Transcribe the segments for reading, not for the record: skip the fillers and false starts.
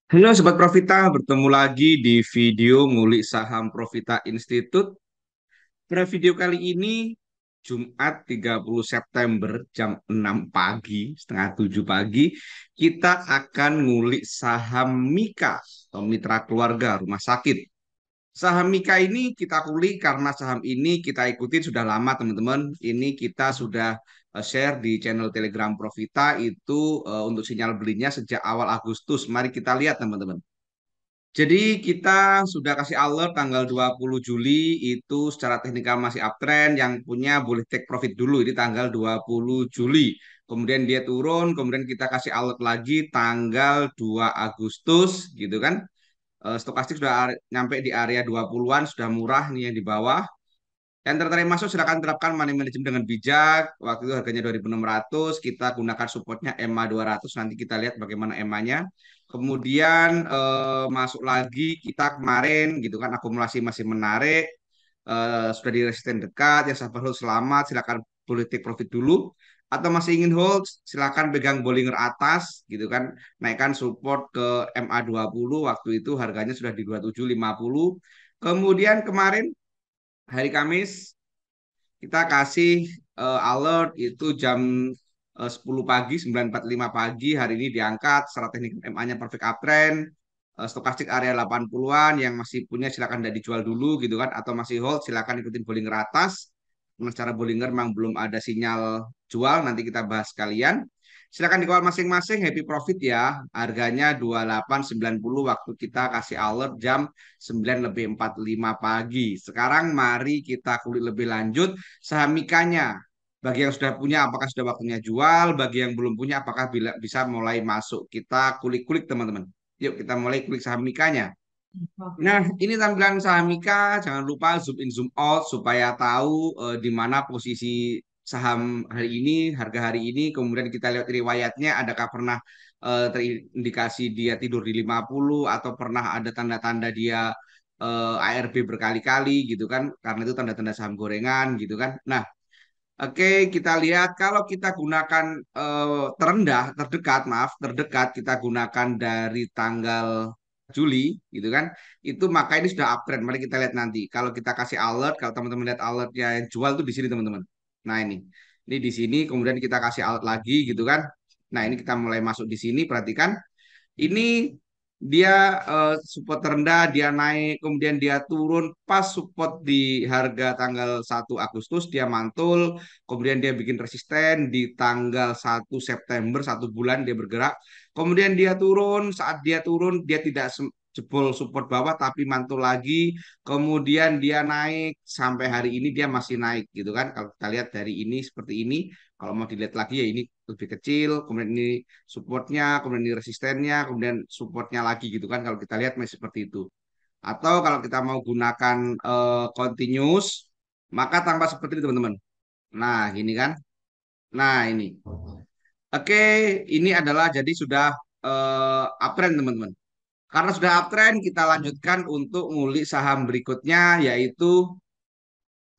Halo Sobat Profita, bertemu lagi di video ngulik saham Profita Institute. Pada video kali ini, Jumat 30 September jam 6 pagi, setengah 7 pagi, kita akan ngulik saham Mika atau mitra keluarga rumah sakit. Saham Mika ini kita kulik karena saham ini kita ikutin sudah lama teman-teman. Ini kita sudah share di channel Telegram Profita itu untuk sinyal belinya sejak awal Agustus. Mari kita lihat teman-teman. Jadi kita sudah kasih alert tanggal 20 Juli itu secara teknikal masih uptrend, yang punya boleh take profit dulu ini tanggal 20 Juli. Kemudian dia turun, kemudian kita kasih alert lagi tanggal 2 Agustus gitu kan. Stokastik sudah nyampe di area 20-an, sudah murah nih yang di bawah. Yang tertarik masuk silakan terapkan money management dengan bijak. Waktu itu harganya 2.600, kita gunakan supportnya EMA 200. Nanti kita lihat bagaimana EMA-nya. Kemudian masuk lagi kita kemarin gitu kan akumulasi masih menarik. Sudah di resisten dekat, yang sabar hold selamat, silakan boleh take profit dulu. Atau masih ingin hold, silakan pegang Bollinger atas gitu kan. Naikkan support ke MA20, waktu itu harganya sudah di 2750. Kemudian kemarin hari Kamis kita kasih alert itu jam 10 pagi, 9.45 pagi. Hari ini diangkat secara teknik MA-nya perfect uptrend. Stokastik area 80-an yang masih punya silakan tidak dijual dulu gitu kan, atau masih hold silakan ikutin Bollinger atas. Nah, secara Bollinger memang belum ada sinyal jual, nanti kita bahas sekalian. Silakan dikawal masing-masing, happy profit ya. Harganya 28.90, waktu kita kasih alert jam 9 lebih 45 pagi. Sekarang mari kita kulik lebih lanjut saham Mikanya. Bagi yang sudah punya, apakah sudah waktunya jual? Bagi yang belum punya, apakah bisa mulai masuk? Kita kulik-kulik teman-teman. Yuk kita mulai kulik saham Mikanya. Nah, ini tampilan saham Mika. Jangan lupa zoom in, zoom out supaya tahu di mana posisi saham hari ini, harga hari ini. Kemudian kita lihat riwayatnya, adakah pernah terindikasi dia tidur di 50 atau pernah ada tanda-tanda dia ARB berkali-kali gitu kan. Karena itu tanda-tanda saham gorengan gitu kan. Nah, oke, kita lihat kalau kita gunakan terendah, terdekat, maaf, terdekat kita gunakan dari tanggal Juli, gitu kan? Itu maka ini sudah uptrend. Mari kita lihat nanti. Kalau kita kasih alert, kalau teman-teman lihat alertnya yang jual tuh di sini teman-teman. Nah ini di sini. Kemudian kita kasih alert lagi, gitu kan? Nah ini kita mulai masuk di sini. Perhatikan. Ini dia support terendah, dia naik, kemudian dia turun pas support di harga tanggal 1 Agustus, dia mantul, kemudian dia bikin resisten di tanggal 1 September, 1 bulan dia bergerak, kemudian dia turun, saat dia turun, dia tidak jebol support bawah tapi mantul lagi, kemudian dia naik, sampai hari ini dia masih naik gitu kan, kalau kita lihat dari ini seperti ini, kalau mau dilihat lagi ya ini lebih kecil, kemudian ini supportnya, kemudian ini resistennya, kemudian supportnya lagi gitu kan. Kalau kita lihat masih seperti itu. Atau kalau kita mau gunakan continuous, maka tampak seperti ini teman-teman. Nah, ini kan. Nah, ini. Oke, ini adalah jadi sudah uptrend teman-teman. Karena sudah uptrend, kita lanjutkan untuk ngulik saham berikutnya yaitu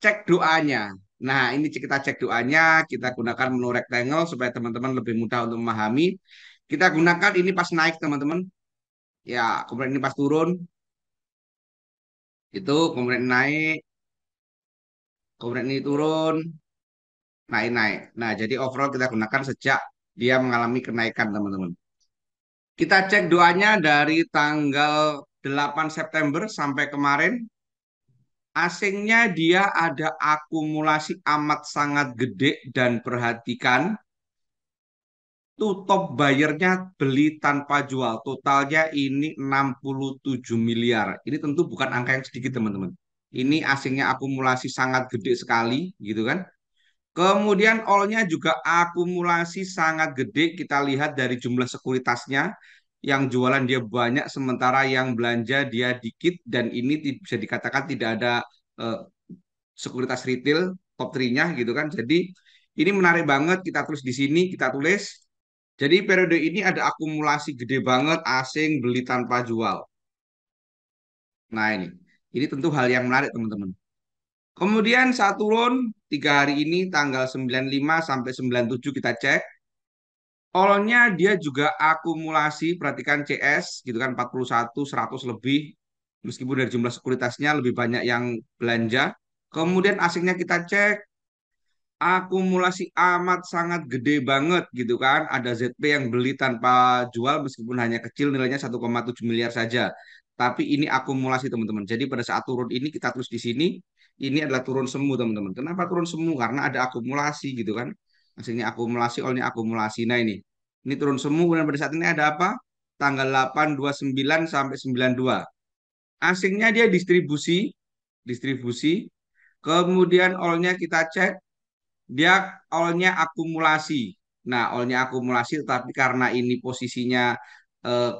cek doanya. Nah, ini kita cek doanya, kita gunakan menu rectangle supaya teman-teman lebih mudah untuk memahami. Kita gunakan ini pas naik, teman-teman. Ya, kemudian ini pas turun, itu kemudian naik, kemudian ini turun, naik, naik. Nah, jadi overall kita gunakan sejak dia mengalami kenaikan, teman-teman. Kita cek doanya dari tanggal 8 September sampai kemarin. Asingnya dia ada akumulasi amat sangat gede dan perhatikan tuh top bayarnya beli tanpa jual. Totalnya ini 67 miliar. Ini tentu bukan angka yang sedikit, teman-teman. Ini asingnya akumulasi sangat gede sekali, gitu kan. Kemudian all-nya juga akumulasi sangat gede. Kita lihat dari jumlah sekuritasnya. Yang jualan dia banyak, sementara yang belanja dia dikit. Dan ini bisa dikatakan tidak ada eh, sekuritas retail top 3-nya, gitu kan. Jadi ini menarik banget. Kita tulis di sini, kita tulis. Jadi periode ini ada akumulasi gede banget asing beli tanpa jual. Nah ini tentu hal yang menarik teman-teman. Kemudian saat turun 3 hari ini tanggal 95 sampai 97 kita cek. All-nya dia juga akumulasi, perhatikan CS gitu kan 41 100 lebih. Meskipun dari jumlah sekuritasnya lebih banyak yang belanja. Kemudian asingnya kita cek, akumulasi amat sangat gede banget gitu kan. Ada ZP yang beli tanpa jual meskipun hanya kecil, nilainya 1,7 miliar saja. Tapi ini akumulasi teman-teman. Jadi pada saat turun ini kita tulis di sini, ini adalah turun semu teman-teman. Kenapa turun semu? Karena ada akumulasi gitu kan. Aslinya akumulasi, olnya akumulasi. Nah ini turun semu. Kemudian pada saat ini ada apa? Tanggal 8/29 sampai 92. Asingnya dia distribusi, distribusi. Kemudian all-nya kita cek, dia all-nya akumulasi. Nah, all-nya akumulasi, tapi karena ini posisinya eh,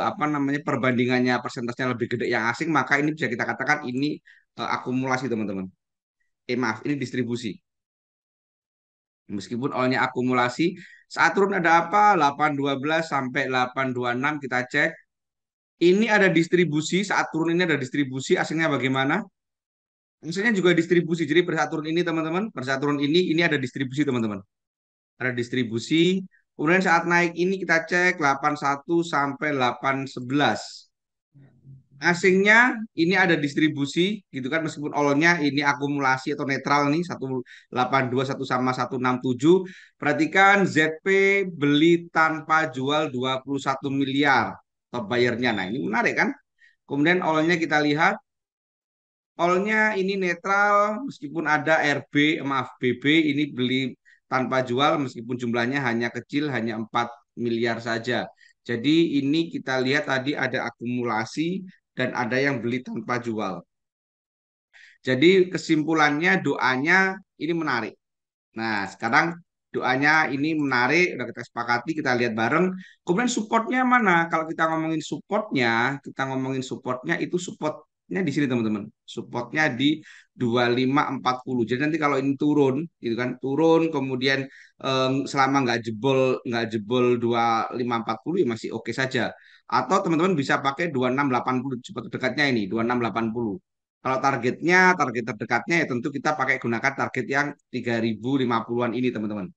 apa namanya perbandingannya persentasenya lebih gede yang asing, maka ini bisa kita katakan ini akumulasi teman-teman. Maaf, ini distribusi. Meskipun all-nya akumulasi, saat turun ada apa? 8/12 sampai 8/26 kita cek. Ini ada distribusi, saat turun ini ada distribusi, asingnya bagaimana? Asingnya juga distribusi. Jadi pada saat turun ini teman-teman, pada saat turun ini ada distribusi teman-teman. Ada distribusi. Kemudian saat naik ini kita cek 81 sampai 8/11. Asingnya ini ada distribusi gitu kan meskipun all-nya ini akumulasi atau netral nih 182 satu sama 167. Perhatikan ZP beli tanpa jual 21 miliar top bayarnya. Nah, ini menarik kan? Kemudian all-nya kita lihat, all-nya ini netral meskipun ada RB, maaf BB ini beli tanpa jual meskipun jumlahnya hanya kecil, hanya 4 miliar saja. Jadi ini kita lihat tadi ada akumulasi dan ada yang beli tanpa jual. Jadi kesimpulannya doanya ini menarik. Nah, sekarang doanya ini menarik, udah kita sepakati, kita lihat bareng. Kemudian supportnya mana? Kalau kita ngomongin supportnya itu supportnya di sini teman-teman. Supportnya di 2540. Jadi nanti kalau ini turun, gitu kan, turun, kemudian selama nggak jebol 2540 ya masih oke saja. Atau teman-teman bisa pakai 2680 support dekatnya ini, 2680. Kalau target terdekatnya ya tentu kita pakai gunakan target yang 3050-an ini teman-teman.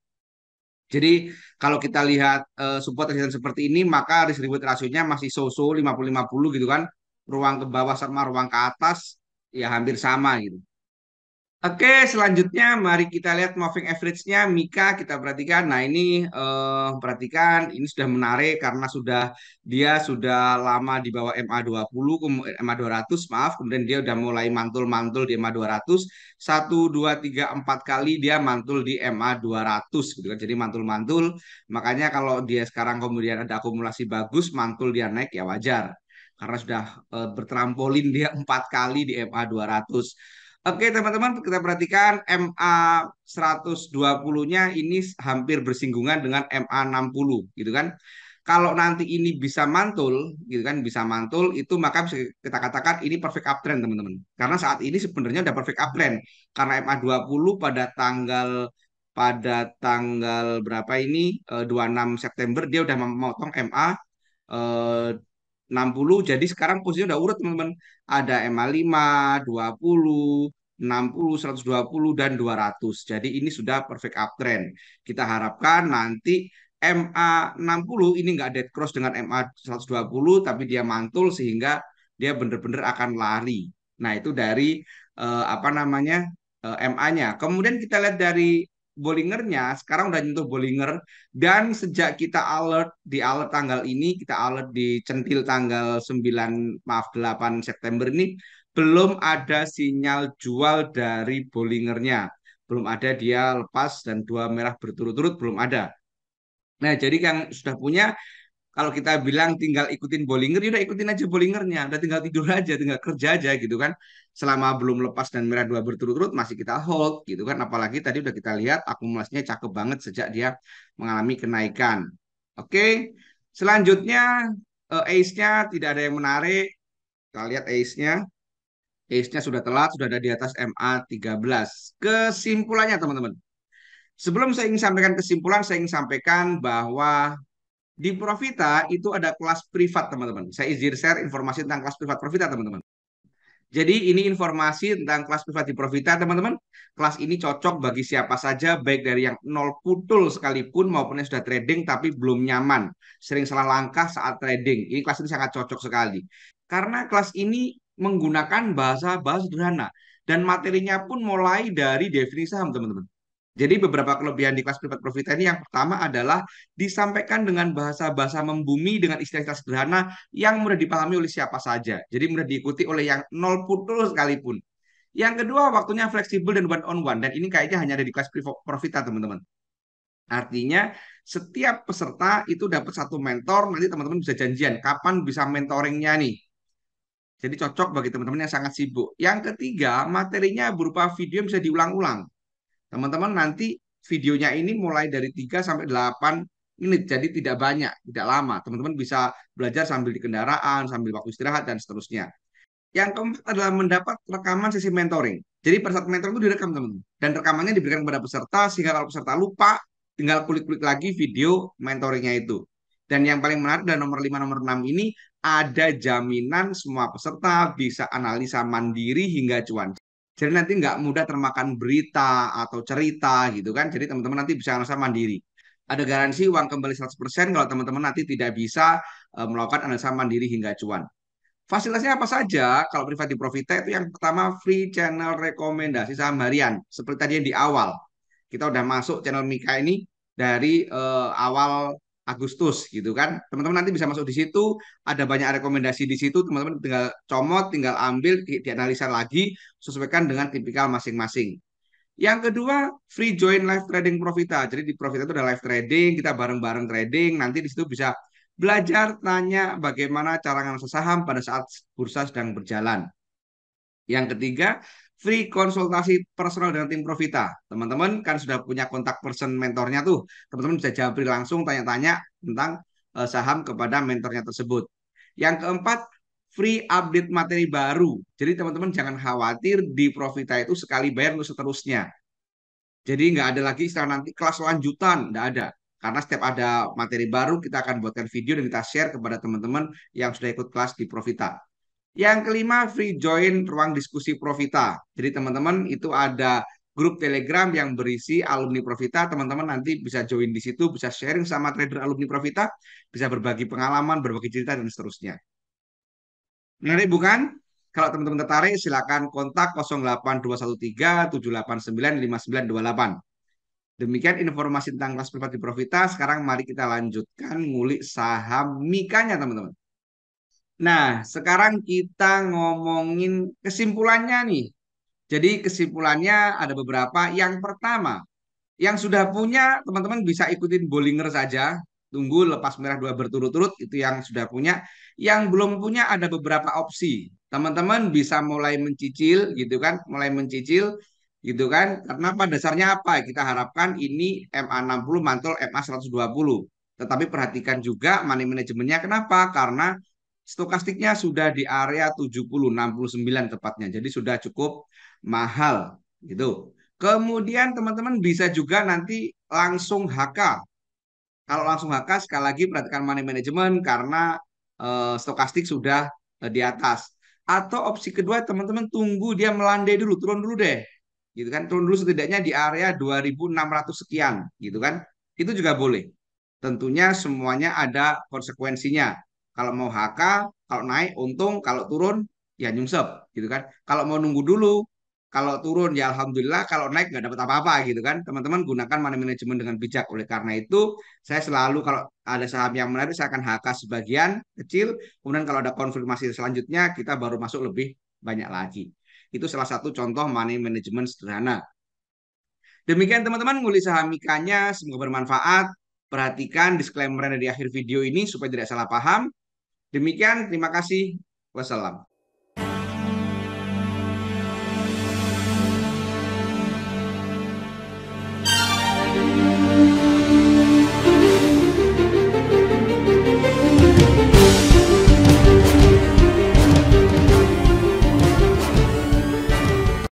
Jadi kalau kita lihat support resistance seperti ini maka risk reward rasionya masih so-so 50-50 gitu kan. Ruang ke bawah sama ruang ke atas ya hampir sama gitu. Oke, selanjutnya mari kita lihat moving average-nya Mika kita perhatikan. Nah, ini perhatikan ini sudah menarik karena dia sudah lama di bawah MA20 MA200 maaf, kemudian dia udah mulai mantul-mantul di MA200 1 2 3 4 kali dia mantul di MA200 gitu kan. Jadi mantul-mantul. Makanya kalau dia sekarang kemudian ada akumulasi bagus, mantul dia naik ya wajar. Karena sudah bertrampolin dia 4 kali di MA200. Oke teman-teman kita perhatikan MA 120-nya ini hampir bersinggungan dengan MA 60 gitu kan. Kalau nanti ini bisa mantul gitu kan bisa mantul itu maka bisa kita katakan ini perfect uptrend teman-teman. Karena saat ini sebenarnya udah perfect uptrend karena MA 20 pada tanggal berapa ini 26 September dia udah memotong MA eh, 60. Jadi sekarang posisinya udah urut teman-teman. Ada MA 5, 20, 60, 120 dan 200. Jadi ini sudah perfect uptrend. Kita harapkan nanti MA 60 ini nggak dead cross dengan MA 120 tapi dia mantul sehingga dia benar-benar akan lari. Nah, itu dari apa namanya MA-nya. Kemudian kita lihat dari Bollingernya, sekarang udah nyentuh Bollinger dan sejak kita alert tanggal ini, kita alert di centil tanggal 9 maaf 8 September ini belum ada sinyal jual dari Bollingernya. Belum ada dia lepas dan dua merah berturut-turut belum ada. Nah, jadi yang sudah punya kalau kita bilang tinggal ikutin Bollinger, ya udah ikutin aja Bollingernya, udah tinggal tidur aja, tinggal kerja aja gitu kan. Selama belum lepas dan merah dua berturut-turut masih kita hold gitu kan. Apalagi tadi udah kita lihat akumulasinya cakep banget sejak dia mengalami kenaikan. Oke, selanjutnya Ace-nya tidak ada yang menarik. Kita lihat Ace-nya. Ace-nya sudah telat, sudah ada di atas MA 13. Kesimpulannya teman-teman. Sebelum saya ingin sampaikan kesimpulan, saya ingin sampaikan bahwa di Profita itu ada kelas privat teman-teman. Saya izin share informasi tentang kelas privat Profita teman-teman. Jadi ini informasi tentang kelas Privat di Profita, teman-teman. Kelas ini cocok bagi siapa saja, baik dari yang nol putul sekalipun maupun yang sudah trading tapi belum nyaman, sering salah langkah saat trading. Ini kelas ini sangat cocok sekali. Karena kelas ini menggunakan bahasa-bahasa sederhana dan materinya pun mulai dari definisi saham, teman-teman. Jadi beberapa kelebihan di kelas privat profit ini yang pertama adalah disampaikan dengan bahasa-bahasa membumi dengan istilah-istilah sederhana yang mudah dipahami oleh siapa saja. Jadi mudah diikuti oleh yang nol putul sekalipun. Yang kedua, waktunya fleksibel dan one on one dan ini kayaknya hanya ada di kelas profita, teman-teman. Artinya setiap peserta itu dapat satu mentor, nanti teman-teman bisa janjian kapan bisa mentoringnya nih. Jadi cocok bagi teman-teman yang sangat sibuk. Yang ketiga, materinya berupa video yang bisa diulang-ulang. Teman-teman nanti videonya ini mulai dari 3 sampai 8 menit, jadi tidak banyak, tidak lama. Teman-teman bisa belajar sambil di kendaraan, sambil waktu istirahat, dan seterusnya. Yang keempat adalah mendapat rekaman sesi mentoring. Jadi pada saat mentoring itu direkam, teman-teman. Dan rekamannya diberikan kepada peserta, sehingga kalau peserta lupa, tinggal klik-klik lagi video mentoringnya itu. Dan yang paling menarik dan nomor 5, nomor 6 ini, ada jaminan semua peserta bisa analisa mandiri hingga cuan. Jadi nanti nggak mudah termakan berita atau cerita gitu kan. Jadi teman-teman nanti bisa analisa mandiri. Ada garansi uang kembali 100% kalau teman-teman nanti tidak bisa melakukan analisa mandiri hingga cuan. Fasilitasnya apa saja? Kalau Privati Profita itu yang pertama free channel rekomendasi saham harian. Seperti tadi yang di awal. Kita udah masuk channel Mika ini dari awal Agustus gitu kan. Teman-teman nanti bisa masuk di situ, ada banyak rekomendasi di situ, teman-teman tinggal comot, tinggal ambil, dianalisa lagi, sesuaikan dengan tipikal masing-masing. Yang kedua, free join live trading Profita. Jadi di Profita itu ada live trading, kita bareng-bareng trading. Nanti di situ bisa belajar, tanya bagaimana cara nganalisa saham pada saat bursa sedang berjalan. Yang ketiga, free konsultasi personal dengan tim Profita. Teman-teman kan sudah punya kontak person mentornya tuh. Teman-teman bisa japri langsung tanya-tanya tentang saham kepada mentornya tersebut. Yang keempat, free update materi baru. Jadi teman-teman jangan khawatir di Profita itu sekali bayar untuk seterusnya. Jadi nggak ada lagi istilah nanti kelas lanjutan, nggak ada. Karena setiap ada materi baru, kita akan buatkan video dan kita share kepada teman-teman yang sudah ikut kelas di Profita. Yang kelima, free join ruang diskusi Profita. Jadi teman-teman itu ada grup Telegram yang berisi alumni Profita. Teman-teman nanti bisa join di situ, bisa sharing sama trader alumni Profita, bisa berbagi pengalaman, berbagi cerita, dan seterusnya. Menarik bukan? Kalau teman-teman tertarik, silakan kontak 082137895928. Demikian informasi tentang kelas privat di Profita. Sekarang mari kita lanjutkan ngulik saham Mikanya, teman-teman. Nah, sekarang kita ngomongin kesimpulannya nih. Jadi kesimpulannya ada beberapa. Yang pertama, yang sudah punya teman-teman bisa ikutin Bollinger saja. Tunggu lepas merah dua berturut-turut itu yang sudah punya. Yang belum punya ada beberapa opsi. Teman-teman bisa mulai mencicil gitu kan, mulai mencicil gitu kan. Karena pada dasarnya apa? Kita harapkan ini MA60 mantul MA120. Tetapi perhatikan juga money manajemennya. Kenapa? Karena stokastiknya sudah di area 70, 69 tepatnya. Jadi sudah cukup mahal gitu. Kemudian teman-teman bisa juga nanti langsung HK. Kalau langsung HK sekali lagi perhatikan money management karena stokastik sudah di atas. Atau opsi kedua teman-teman tunggu dia melandai dulu, turun dulu deh. Gitu kan, turun dulu setidaknya di area 2.600 sekian, gitu kan. Itu juga boleh. Tentunya semuanya ada konsekuensinya. Kalau mau HK, kalau naik untung, kalau turun ya nyungsep, gitu kan. Kalau mau nunggu dulu, kalau turun ya alhamdulillah, kalau naik nggak dapat apa-apa gitu kan. Teman-teman gunakan money management dengan bijak. Oleh karena itu, saya selalu kalau ada saham yang menarik saya akan HK sebagian kecil, kemudian kalau ada konfirmasi selanjutnya kita baru masuk lebih banyak lagi. Itu salah satu contoh money management sederhana. Demikian teman-teman ngulik saham Mikanya, semoga bermanfaat. Perhatikan disclaimer di akhir video ini supaya tidak salah paham. Demikian, terima kasih. Wassalam.